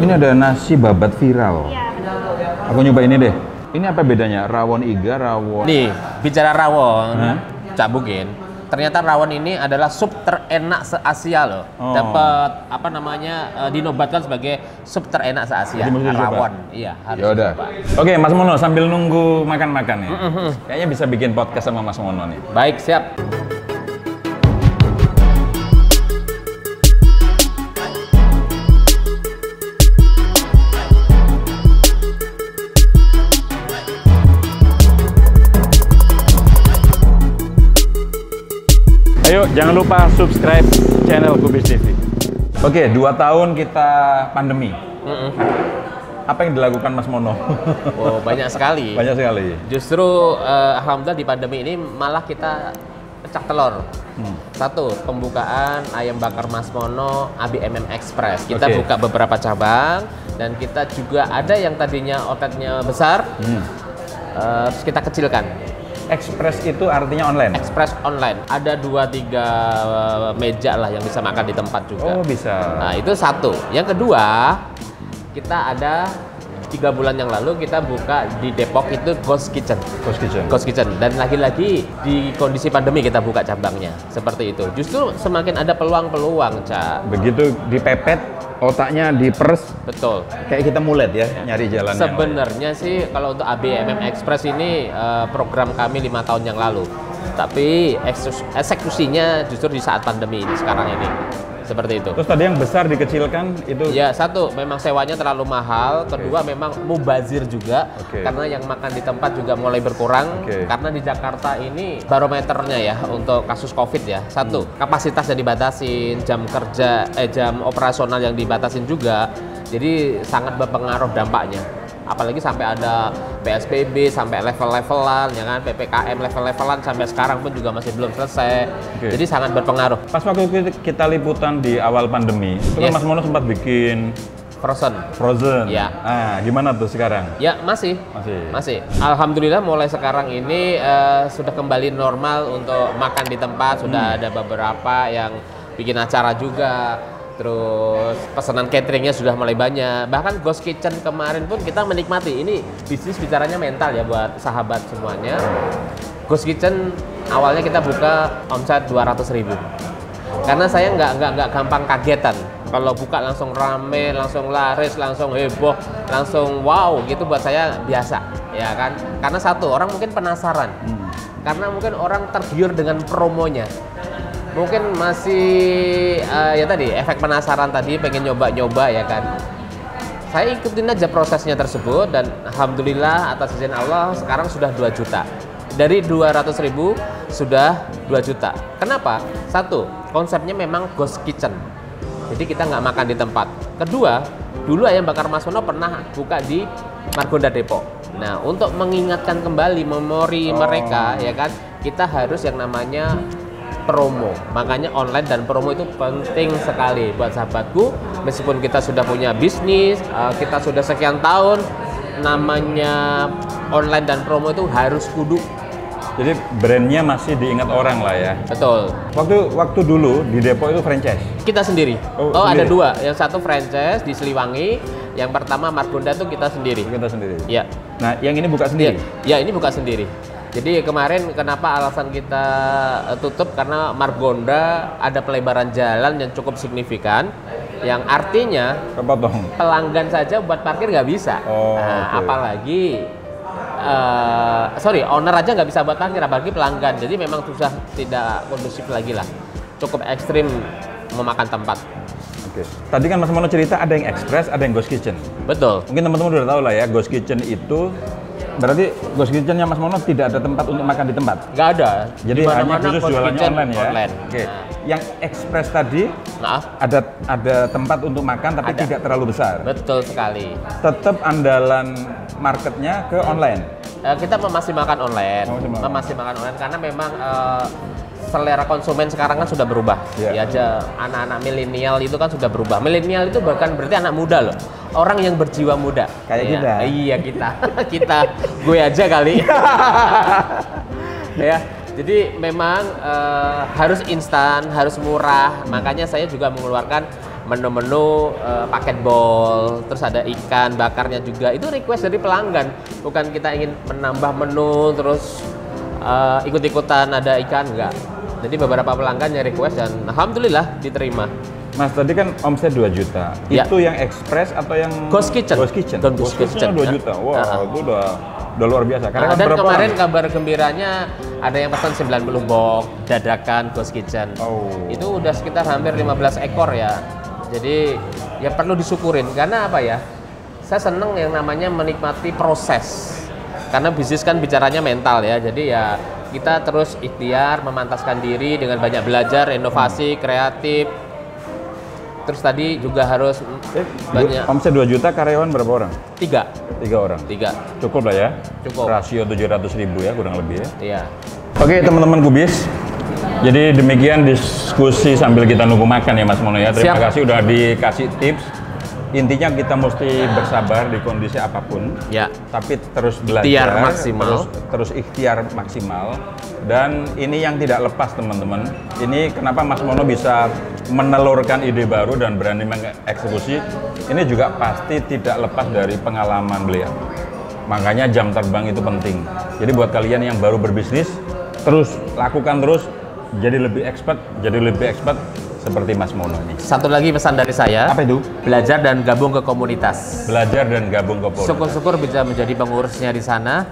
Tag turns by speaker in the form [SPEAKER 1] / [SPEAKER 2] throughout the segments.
[SPEAKER 1] Ini ada nasi babat viral.
[SPEAKER 2] Iya, betul.
[SPEAKER 1] Aku nyoba ini deh. Ini apa bedanya? Rawon iga, rawon...
[SPEAKER 3] Nih, bicara rawon, Cak Bugin. Ternyata rawon ini adalah sup terenak se-Asia loh. Dapat apa namanya dinobatkan sebagai sup terenak se-Asia. Rawon. Iya, harus.
[SPEAKER 1] Ya udah. Oke, Mas Mono sambil nunggu makan-makan ya. Kayaknya bisa bikin podcast sama Mas Mono nih.
[SPEAKER 3] Baik, siap.
[SPEAKER 1] Ayo, jangan lupa subscribe channel Kubis TV. Oke, 2 tahun kita pandemi. Apa yang dilakukan Mas Mono?
[SPEAKER 3] Oh, banyak sekali.
[SPEAKER 1] Banyak sekali.
[SPEAKER 3] Justru alhamdulillah di pandemi ini malah kita pecah telur. Satu, pembukaan ayam bakar Mas Mono ABMM Express. Kita buka beberapa cabang dan kita juga ada yang tadinya outletnya besar, terus kita kecilkan.
[SPEAKER 1] Express itu artinya online?
[SPEAKER 3] Express online. Ada 2-3 meja lah yang bisa makan di tempat juga.
[SPEAKER 1] Oh, bisa.
[SPEAKER 3] Nah, itu satu. Yang kedua, kita ada 3 bulan yang lalu kita buka di Depok itu Ghost Kitchen.
[SPEAKER 1] Ghost Kitchen.
[SPEAKER 3] Ghost Kitchen. Dan lagi-lagi di kondisi pandemi kita buka cabangnya. Seperti itu. Justru semakin ada peluang-peluang, Cak.
[SPEAKER 1] Begitu dipepet, otaknya diperes.
[SPEAKER 3] Betul.
[SPEAKER 1] Kayak kita mulet ya, nyari jalannya.
[SPEAKER 3] Sebenarnya sih kalau untuk ABMM Express ini program kami 5 tahun yang lalu. Tapi eksekusinya justru di saat pandemi ini sekarang ini. Seperti itu.
[SPEAKER 1] Terus tadi yang besar dikecilkan itu?
[SPEAKER 3] Ya, satu, memang sewanya terlalu mahal. Kedua, memang mubazir juga. Karena yang makan di tempat juga mulai berkurang. Karena di Jakarta ini barometernya ya untuk kasus COVID ya. Satu, kapasitas yang dibatasin, jam kerja, jam operasional yang dibatasin juga. Jadi sangat berpengaruh dampaknya. Apalagi sampai ada PSBB, sampai level-levelan, ya kan, PPKM level-levelan sampai sekarang pun juga masih belum selesai. Jadi sangat berpengaruh.
[SPEAKER 1] Pas waktu kita liputan di awal pandemi, itu kan Mas Mono sempat bikin Frozen.
[SPEAKER 3] Ya.
[SPEAKER 1] Nah, gimana tuh sekarang?
[SPEAKER 3] Ya, masih. Alhamdulillah mulai sekarang ini sudah kembali normal untuk makan di tempat. Sudah ada beberapa yang bikin acara juga. Terus pesanan cateringnya sudah mulai banyak. Bahkan Ghost Kitchen kemarin pun kita menikmati. Ini bisnis bicaranya mental ya buat sahabat semuanya. Ghost Kitchen awalnya kita buka omset 200.000. Karena saya nggak gampang kagetan. Kalau buka langsung rame, langsung laris, langsung heboh, langsung wow gitu buat saya biasa, ya kan? Karena satu, orang mungkin penasaran. Karena mungkin orang tergiur dengan promonya. Mungkin masih ya tadi efek penasaran tadi, pengen nyoba-nyoba ya kan. Saya ikutin aja prosesnya tersebut dan alhamdulillah atas izin Allah sekarang sudah 2 juta. Dari 200.000 sudah 2 juta. Kenapa? Satu, konsepnya memang Ghost Kitchen. Jadi kita nggak makan di tempat. Kedua, dulu ayam bakar Mas Mono pernah buka di Margonda Depok. Nah, untuk mengingatkan kembali memori mereka ya kan, kita harus yang namanya promo. Makanya online dan promo itu penting sekali buat sahabatku. Meskipun kita sudah punya bisnis, kita sudah sekian tahun, namanya online dan promo itu harus kudu.
[SPEAKER 1] Jadi brandnya masih diingat orang lah ya.
[SPEAKER 3] Betul.
[SPEAKER 1] Waktu dulu di Depok itu franchise?
[SPEAKER 3] Kita sendiri.
[SPEAKER 1] Oh,
[SPEAKER 3] ada 2. Yang satu franchise di Siliwangi. Yang pertama Margonda itu kita sendiri.
[SPEAKER 1] Kita sendiri?
[SPEAKER 3] Iya.
[SPEAKER 1] Nah, yang ini buka sendiri?
[SPEAKER 3] Ya, ini buka sendiri. Jadi kemarin kenapa alasan kita tutup karena Margonda ada pelebaran jalan yang cukup signifikan, yang artinya
[SPEAKER 1] kepotong.
[SPEAKER 3] Pelanggan saja buat parkir nggak bisa. Apalagi owner aja nggak bisa buat parkir, apalagi pelanggan. Jadi memang susah, tidak kondusif lagi lah. Cukup ekstrim memakan tempat.
[SPEAKER 1] Tadi kan Mas Mono cerita ada yang Express, ada yang Ghost Kitchen.
[SPEAKER 3] Betul.
[SPEAKER 1] Mungkin teman-teman udah tahu lah ya, Ghost Kitchen itu berarti Ghost Kitchen-nya Mas Mono tidak ada tempat untuk makan di tempat?
[SPEAKER 3] Nggak ada.
[SPEAKER 1] Jadi hanya khusus jualannya online ya?
[SPEAKER 3] Online.
[SPEAKER 1] Yang Express tadi, ada tempat untuk makan tapi tidak terlalu besar?
[SPEAKER 3] Betul sekali.
[SPEAKER 1] Tetap andalan marketnya ke online?
[SPEAKER 3] Kita memaksimalkan online. Memaksimalkan online karena memang selera konsumen sekarang kan sudah berubah. Ya aja anak-anak milenial itu kan sudah berubah. Milenial itu bahkan berarti anak muda loh. Orang yang berjiwa muda.
[SPEAKER 1] Kayak kita.
[SPEAKER 3] Iya, kita. Gue aja kali. Ya. Jadi memang harus instan, harus murah. Makanya saya juga mengeluarkan menu-menu paket bowl, terus ada ikan bakarnya juga. Itu request dari pelanggan, bukan kita ingin menambah menu terus ikut-ikutan ada ikan, enggak. Jadi beberapa pelanggan yang request dan alhamdulillah diterima.
[SPEAKER 1] Mas, tadi kan omset 2 juta.
[SPEAKER 3] Ya.
[SPEAKER 1] Itu yang express atau yang
[SPEAKER 3] Ghost Kitchen?
[SPEAKER 1] Ghost Kitchen.
[SPEAKER 3] Ghost Kitchen
[SPEAKER 1] 2 juta. Wah, itu udah luar biasa. Karena kan
[SPEAKER 3] dan
[SPEAKER 1] berapa
[SPEAKER 3] kemarin
[SPEAKER 1] orang?
[SPEAKER 3] kabar gembiranya ada yang pesan 90 box dadakan Ghost Kitchen.
[SPEAKER 1] Oh.
[SPEAKER 3] Itu udah sekitar hampir 15 ekor ya. Jadi ya perlu disyukurin karena apa ya? Saya seneng yang namanya menikmati proses. Karena bisnis kan bicaranya mental ya. Jadi ya kita terus ikhtiar memantaskan diri dengan banyak belajar, inovasi, kreatif. Terus tadi juga harus banyak.
[SPEAKER 1] Omset 2 juta, karyawan berapa orang?
[SPEAKER 3] 3
[SPEAKER 1] orang. Cukup lah ya?
[SPEAKER 3] Cukup.
[SPEAKER 1] Rasio 700.000 ya, kurang lebih ya?
[SPEAKER 3] Iya.
[SPEAKER 1] Oke teman-teman Kubis, jadi demikian diskusi sambil kita nunggu makan ya Mas Mono ya. Terima kasih udah dikasih tips. Intinya kita mesti bersabar di kondisi apapun,
[SPEAKER 3] ya.
[SPEAKER 1] Tapi terus belajar,
[SPEAKER 3] ikhtiar maksimal.
[SPEAKER 1] terus ikhtiar maksimal. Dan ini yang tidak lepas teman-teman. Ini kenapa Mas Mono bisa menelurkan ide baru dan berani mengeksekusi. Ini juga pasti tidak lepas dari pengalaman beliau. Makanya jam terbang itu penting. Jadi buat kalian yang baru berbisnis, terus lakukan terus, jadi lebih expert seperti Mas Mono ini.
[SPEAKER 3] Satu lagi pesan dari saya.
[SPEAKER 1] Apa itu?
[SPEAKER 3] Belajar dan gabung ke komunitas.
[SPEAKER 1] Belajar dan gabung ke komunitas.
[SPEAKER 3] Syukur-syukur bisa menjadi pengurusnya di sana.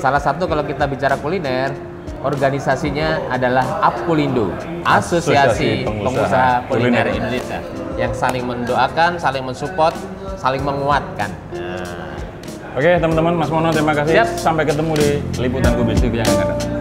[SPEAKER 3] Salah satu kalau kita bicara kuliner, organisasinya adalah APKULINDO, Asosiasi Pengusaha Kuliner Indonesia, yang saling mendoakan, saling mensupport, saling menguatkan.
[SPEAKER 1] Oke teman-teman, Mas Mono terima kasih.
[SPEAKER 3] Siap.
[SPEAKER 1] Sampai ketemu di Liputan Kubis TV yang akan datang.